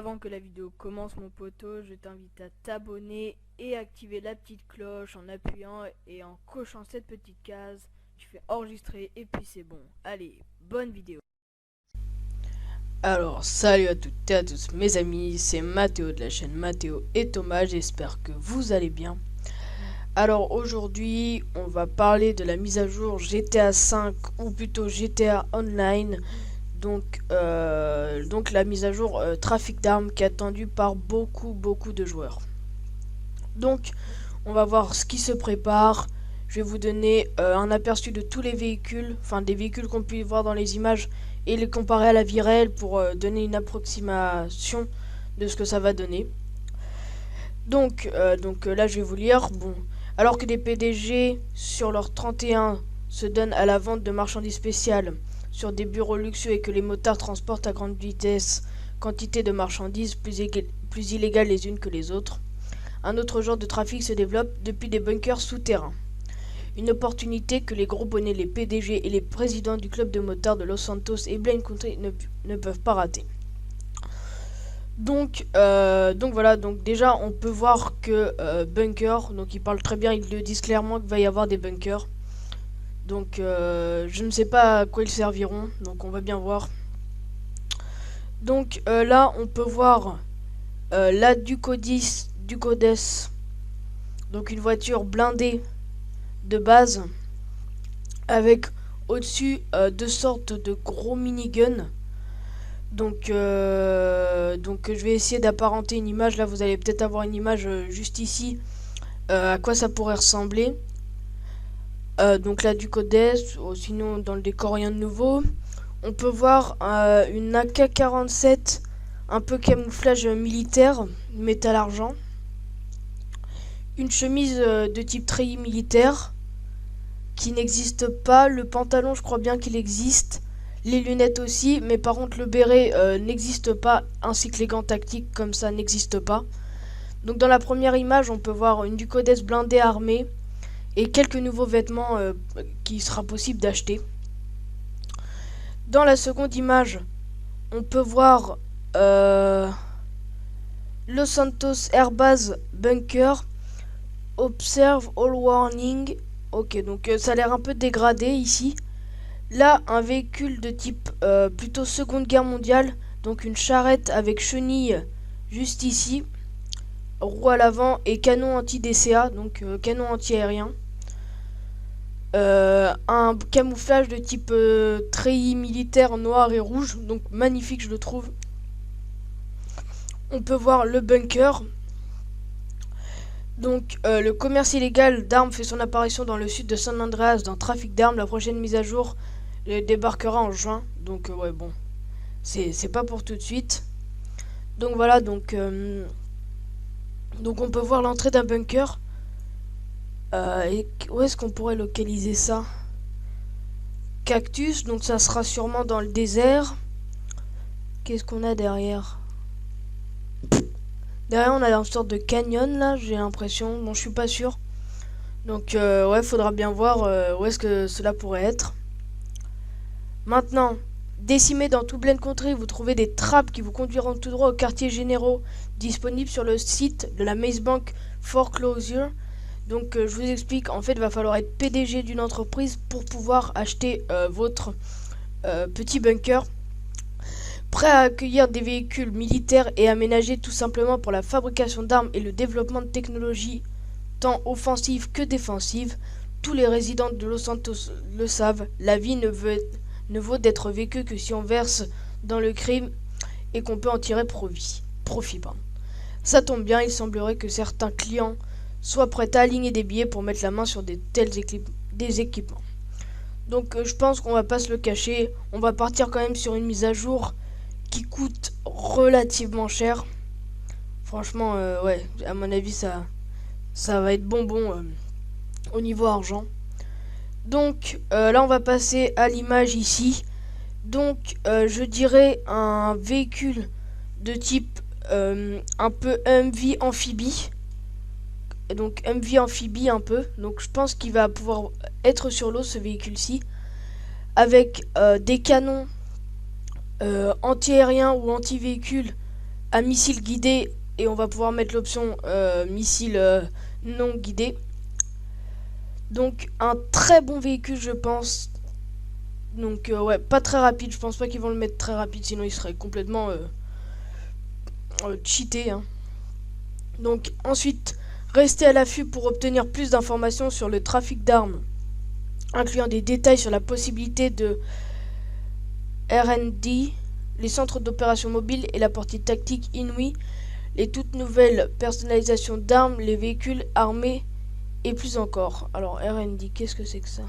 Avant que la vidéo commence mon poteau, je t'invite à t'abonner et activer la petite cloche en appuyant et en cochant cette petite case. Tu fais enregistrer et puis c'est bon. Allez, bonne vidéo. Alors, salut à toutes et à tous mes amis, c'est Mathéo de la chaîne Mathéo et Thomas, j'espère que vous allez bien. Alors aujourd'hui, on va parler de la mise à jour GTA 5 ou plutôt GTA Online. Donc la mise à jour trafic d'armes qui est attendue par beaucoup de joueurs. Donc, on va voir ce qui se prépare. Je vais vous donner un aperçu de tous les véhicules, enfin des véhicules qu'on peut voir dans les images et les comparer à la vie réelle pour donner une approximation de ce que ça va donner. Donc là je vais vous lire. Bon, alors que des PDG sur leur 31 se donnent à la vente de marchandises spéciales sur des bureaux luxueux et que les motards transportent à grande vitesse quantité de marchandises plus illégales les unes que les autres, un autre genre de trafic se développe depuis des bunkers souterrains. Une opportunité que les gros bonnets, les PDG et les présidents du club de motards de Los Santos et Blaine Country ne peuvent pas rater. Donc voilà, donc déjà on peut voir que bunker, donc ils parlent très bien, ils le disent clairement qu'il va y avoir des bunkers. Donc je ne sais pas à quoi ils serviront, donc on va bien voir. Donc là on peut voir la Ducodes, donc une voiture blindée de base avec au-dessus deux sortes de gros miniguns. Donc je vais essayer d'apparenter une image. Là vous allez peut-être avoir une image juste ici à quoi ça pourrait ressembler. Donc là du codes, sinon dans le décor rien de nouveau. On peut voir une AK-47 un peu camouflage militaire, métal argent. Une chemise de type treillis militaire qui n'existe pas. Le pantalon je crois bien qu'il existe. Les lunettes aussi, mais par contre le béret n'existe pas, ainsi que les gants tactiques comme ça n'existe pas. Donc dans la première image on peut voir une Ducodes blindée armée et quelques nouveaux vêtements qui sera possible d'acheter. Dans la seconde image on peut voir Los Santos Airbase Bunker. Observe all warning. Ok, donc ça a l'air un peu dégradé ici. Là, un véhicule de type plutôt Seconde Guerre mondiale, donc une charrette avec chenille juste ici, roue à l'avant et canon anti-DCA, donc canon anti-aérien. Un camouflage de type treillis militaire noir et rouge, donc magnifique je le trouve. On peut voir le bunker. Donc le commerce illégal d'armes fait son apparition dans le sud de San Andreas dans Trafic d'armes. La prochaine mise à jour débarquera en juin. Donc ouais bon, c'est pas pour tout de suite. Donc voilà, donc on peut voir l'entrée d'un bunker. Et où est-ce qu'on pourrait localiser ça? Cactus, donc ça sera sûrement dans le désert. Qu'est-ce qu'on a derrière? Derrière on a une sorte de canyon là, j'ai l'impression. Bon, je suis pas sûr. Donc ouais, faudra bien voir où est-ce que cela pourrait être. Maintenant, décimé dans tout Blaine Country, vous trouvez des trappes qui vous conduiront tout droit aux quartiers généraux disponibles sur le site de la Maze Bank Foreclosure. Donc je vous explique, en fait il va falloir être PDG d'une entreprise pour pouvoir acheter votre petit bunker, prêt à accueillir des véhicules militaires et aménagés tout simplement pour la fabrication d'armes et le développement de technologies tant offensives que défensives. Tous les résidents de Los Santos le savent, la vie ne vaut d'être vécue que si on verse dans le crime et qu'on peut en tirer profit. Ça tombe bien, il semblerait que certains clients soient prêts à aligner des billets pour mettre la main sur des équipements. Donc je pense qu'on va pas se le cacher, on va partir quand même sur une mise à jour qui coûte relativement cher. Franchement, ouais, à mon avis ça va être bonbon au niveau argent. Donc là on va passer à l'image ici. Donc je dirais un véhicule de type un peu MV amphibie. Donc MV amphibie un peu. Donc je pense qu'il va pouvoir être sur l'eau ce véhicule-ci. Avec des canons anti-aériens ou anti-véhicules à missile guidé et on va pouvoir mettre l'option missile non guidé. Donc un très bon véhicule je pense. Donc ouais, pas très rapide, je pense pas qu'ils vont le mettre très rapide, sinon il serait complètement cheaté. Hein. Donc ensuite, restez à l'affût pour obtenir plus d'informations sur le trafic d'armes, incluant des détails sur la possibilité de R&D, les centres d'opération mobile et la partie tactique inouïe, les toutes nouvelles personnalisations d'armes, les véhicules armés et plus encore. Alors R&D, qu'est-ce que c'est que ça?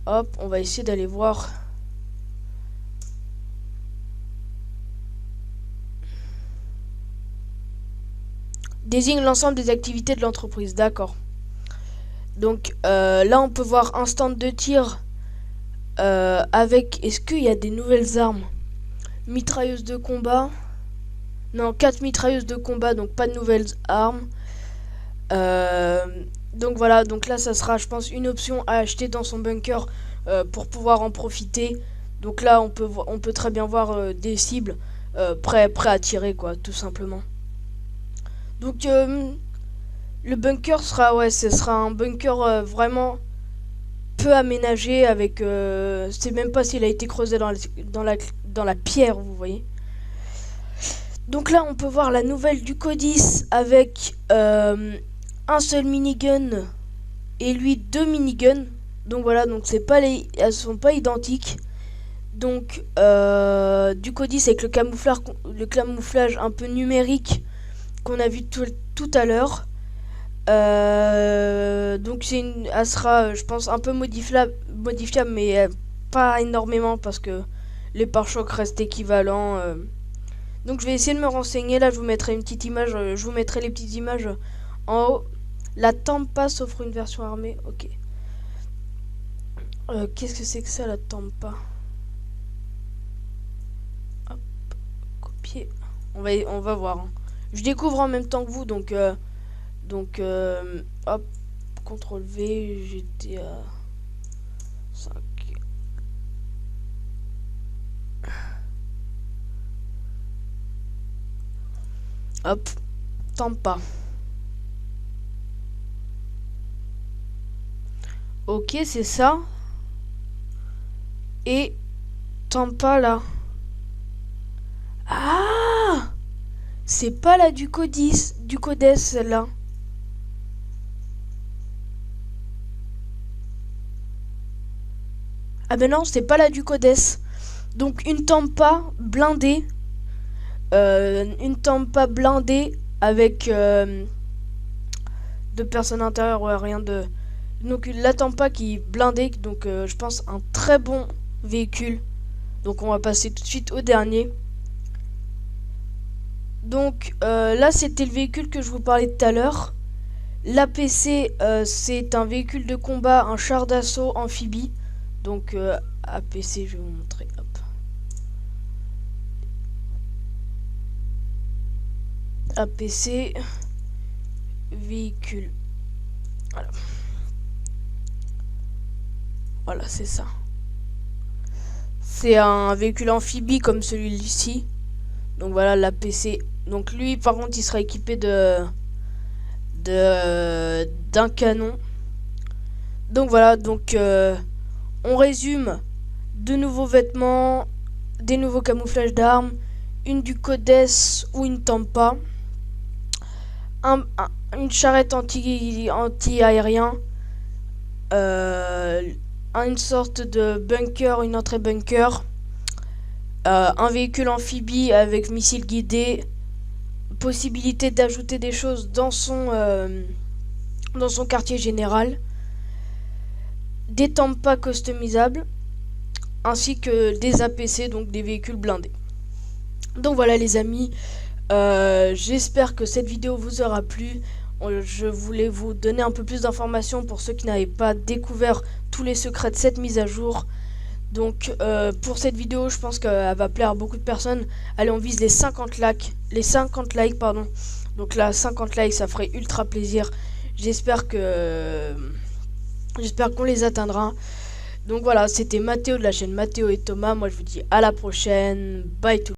Hop, on va essayer d'aller voir. Désigne l'ensemble des activités de l'entreprise, d'accord. Donc là on peut voir un stand de tir avec... Est-ce qu'il y a des nouvelles armes? Mitrailleuse de combat. Non, 4 mitrailleuses de combat, donc pas de nouvelles armes. Donc voilà, donc là ça sera je pense une option à acheter dans son bunker pour pouvoir en profiter. Donc là on peut très bien voir des cibles prêts à tirer quoi, tout simplement. Donc le bunker sera, ouais, ce sera un bunker vraiment peu aménagé avec, c'est même pas s'il a été creusé dans la pierre, vous voyez. Donc là on peut voir la nouvelle du Codis avec un seul minigun et lui 2 miniguns. Donc voilà, donc elles sont pas identiques. Donc du Codis avec le camouflage un peu numérique qu'on a vu tout à l'heure. Donc elle sera je pense un peu modifiable mais pas énormément parce que les pare-chocs restent équivalents. Donc je vais essayer de me renseigner. Là je vous mettrai une petite image, je vous mettrai les petites images en haut. La Tampa s'offre une version armée, ok. Qu'est-ce que c'est que ça la Tampa? Hop, copier. On va voir. Hein. Je découvre en même temps que vous, donc hop, CTRL V, j'étais à 5. Hop, Tampa. Ok, c'est ça. Et Tampa là. Ah! C'est pas la du Codes celle-là. Ah ben non, c'est pas la du Codes. Donc une Tampa blindée. Avec 2 personnes intérieures, ouais, rien de... Donc la Tampa qui est blindée, donc je pense un très bon véhicule. Donc on va passer tout de suite au dernier. Donc là c'était le véhicule que je vous parlais tout à l'heure. L'APC c'est un véhicule de combat, un char d'assaut amphibie. Donc APC, je vais vous montrer. Hop. APC véhicule. Voilà. Voilà, c'est ça. C'est un véhicule amphibie comme celui-ci. Donc voilà, l'APC. Donc lui, par contre, il sera équipé d'un canon. Donc voilà, donc on résume. 2 nouveaux vêtements, des nouveaux camouflages d'armes, une du Codes ou une Tampa, une charrette anti-aérien, une sorte de bunker, une entrée bunker, un véhicule amphibie avec missile guidé, possibilité d'ajouter des choses dans son quartier général, des Tampa customisables, ainsi que des APC, donc des véhicules blindés. Donc voilà les amis, j'espère que cette vidéo vous aura plu. Je voulais vous donner un peu plus d'informations pour ceux qui n'avaient pas découvert tous les secrets de cette mise à jour. Donc pour cette vidéo, je pense qu'elle va plaire à beaucoup de personnes. Allez, on vise les 50 likes. Pardon. Donc là, 50 likes, ça ferait ultra plaisir. J'espère qu'on les atteindra. Donc voilà, c'était Mathéo de la chaîne Mathéo et Thomas. Moi, je vous dis à la prochaine. Bye tout.